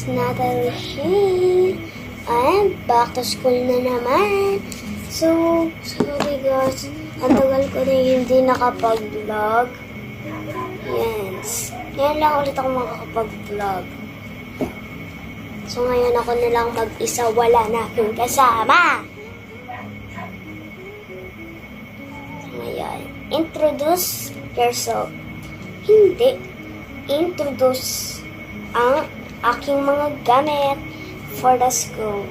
is Natalie Shane. And back to school na naman. So, sorry guys. Ang tagal ko na hindi nakapag-vlog. Yes. Ngayon lang ulit ako makakapag-vlog. So, ngayon ako na lang mag-isa. Wala na akong kasama. So, ngayon. Introduce yourself. Hindi. Introduce ang aking mga gamit for the school.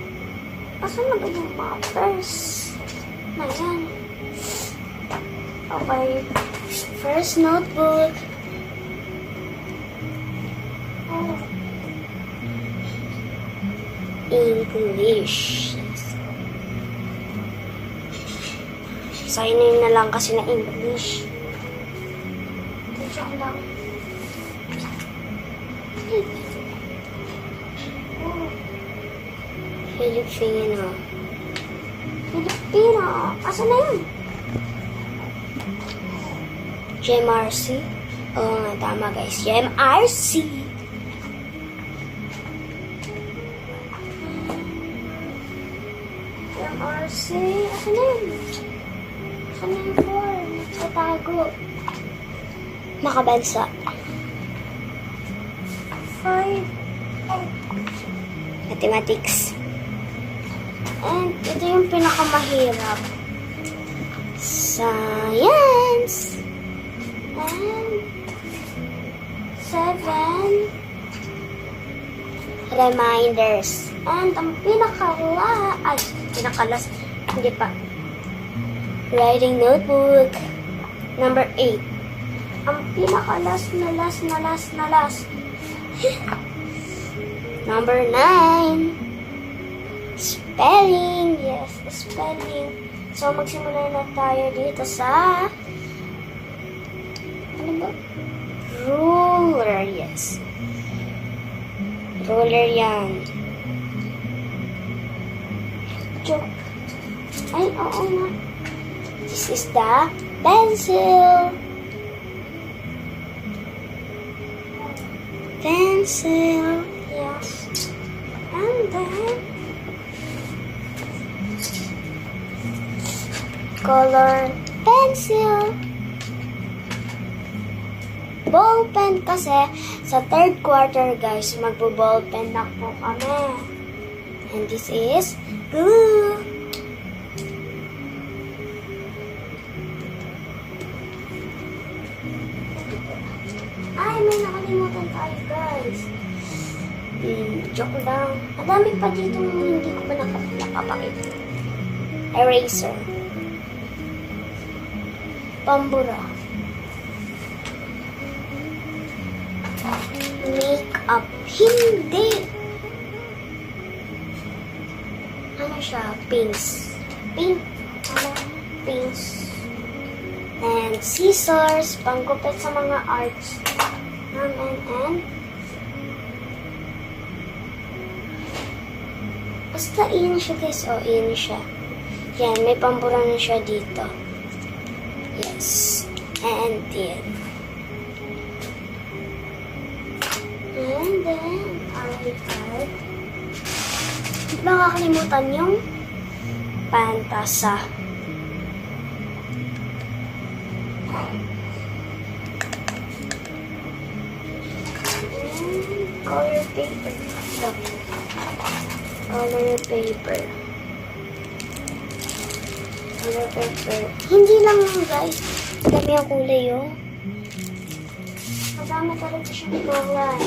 Asan na ba yung mappers? Ayan. Okay. First notebook. Oh. English. Signing na lang kasi na English. Joke lang. Filipino. Filipino. Asan na yun? GMRC. Oo nga, tama guys. GMRC. GMRC. Asan na yun? Asan na yung form? Sa tago. Makabansa. 5. Mathematics. And ito yung pinakamahirap. Science. And 7 reminders. And ang pinakalas, hindi pa. Writing notebook. Number 8. Ang pinakalas na last. Number 9. Spelling. Yes, spelling. So, magsimula na tayo dito sa ano ba? Ruler. Yes. Ruler yan. Joke. Ay, oo nga. This is the pencil. Pencil. Yes. And then color pencil. Ball pen kasi sa third quarter guys, magbo-ball pen na po kami. And this is glue. Ay, may nakalimutan tayo guys. Joke lang. Ang dami pa dito hindi ko pa nakapakita. Eraser. Pambura. Makeup. Hindi. Ano siya? Pinks. Pink. Ano? Pinks. And scissors. Panggupit sa mga arts. And basta in siya guys. O, in siya. Yan. May pambura na siya dito. Yes. And then I have hindi ba kakalimutan yung pantasa. And color paper. Color paper. Color paper. Hindi lang yun guys. Dami ang kulay oh. Madami talaga siyang kulay.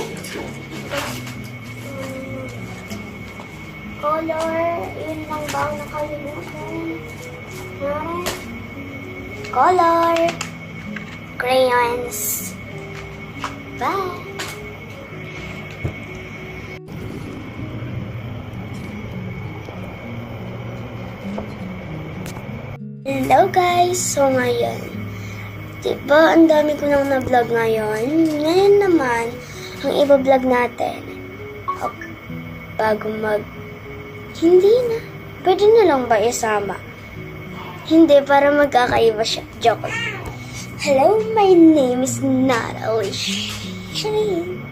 Color. Yun lang ba ang nakalimutan? Color. Crayons. Bye. Hello guys! So ngayon, diba ang dami ko nang na-vlog ngayon? Ngayon naman, ang iba-vlog natin. Okay. Bago hindi na. Pwede na lang ba isama? Hindi, para magkakaiba siya. Joke. Hello, my name is Natalie Shane.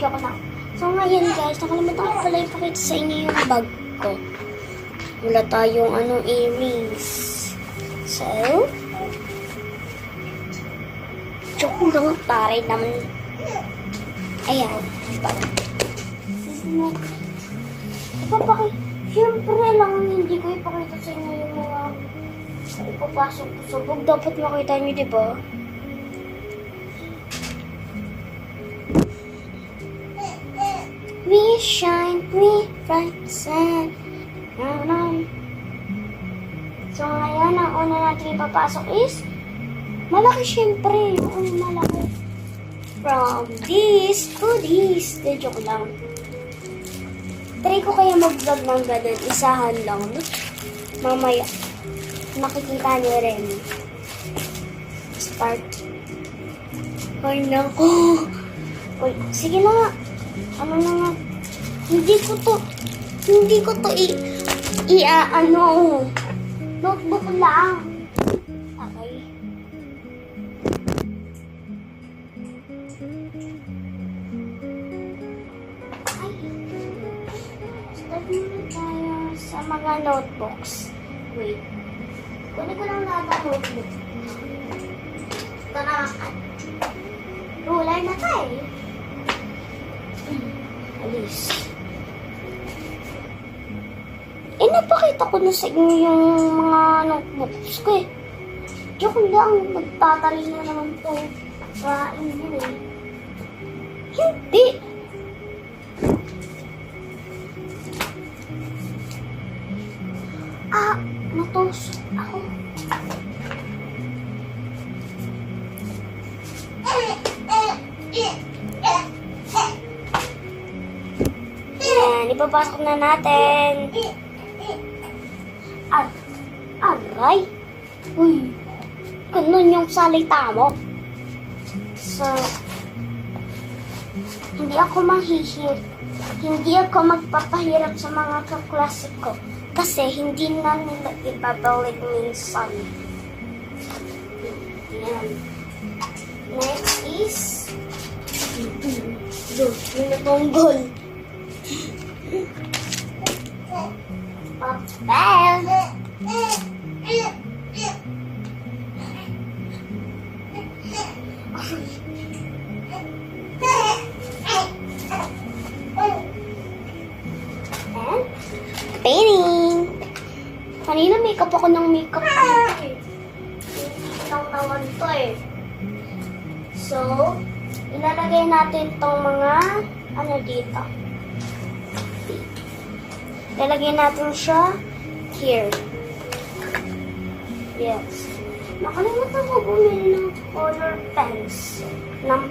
Joke lang. So ngayon guys, nakalimutan ko pala ipakita sa inyo yung bag ko. Wala tayong earrings. So, joke lang, taray naman. Ayan, bag. Siyempre lang hindi ko ipakita sa inyo yung mga ipapasok ko sa bag. Dapat makita nyo, di ba? We shine, we bright sun. So ngayon, ang una natin ipapasok is malaki siyempre. Malaki. From this to this. De, joke lang. Try ko kaya mag-vlog ng ganun. Isahan lang. Mamaya. Makikita niyo rin. Start. Ay, naku. Uy, sige na nga. Ano na nga. Hindi ko to notebook lang. Okay. Start muna tayo sa mga notebooks. Wait. Kunin ko lang lahat ang notebook. Tanakan. Ruler na tayo. Alis. Napakita ko na sa inyo yung mga notebooks ko eh. Joke lang, magtatali na naman to. Rain din eh. Hindi. Natusok ako. Yan, ipapasok na natin. Aray! Uy! Ganun yung salita mo. So, hindi ako magpapahirap sa mga kaklase ko. Kasi hindi na nila ibabalik minsan. Yan. Next is yung natunggol. Papel. And painting. Kanina makeup ako ng makeup dito eh. Hindi lang naman to eh. So, ilalagay natin tong mga dito. Ilalagay natin siya here. Yes. Nakalimutan ko bumili ng color pens. Ng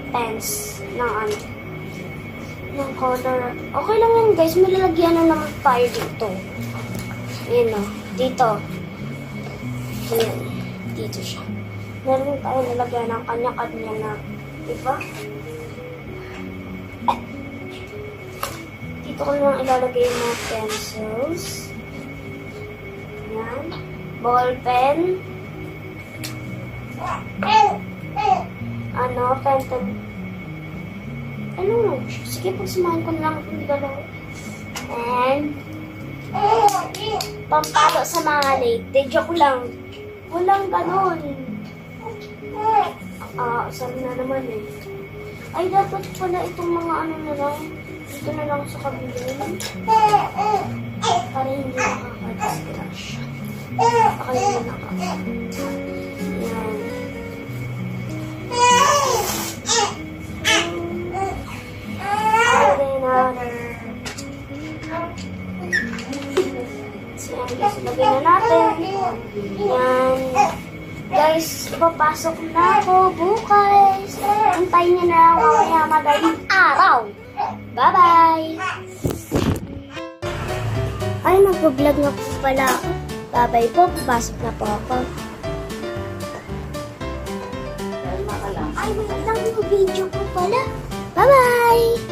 color. Okay lang yan guys. May lalagyan na naman tayo dito. Ayan o. Dito. Ayan. Dito siya. Meron tayo lalagyan ng kanya-kanya na. Diba? Dito ko lang ilalagay yung mga pencils. Ayan. Ball pen. Pencil. Sige, pagsamahin ko na lang itong dalawa. And, pampalo sa mga late. De, joke lang. Walang ganon. Sabi na naman eh. Ay, dapat pala itong mga na lang. Dito na lang sa kabila. Para hindi nakaka-distrash. Okay na nakaka-distrash. Yan. Lagyan na natin. Yan. Guys, papasok na ako bukas. Antayin niyo na lang mamaya madaling araw. Bye-bye! Ay, mag-vlog na po pala ako. Bye-bye po. Papasok na po ako. Ay, wait lang yung video ko pala. Bye-bye!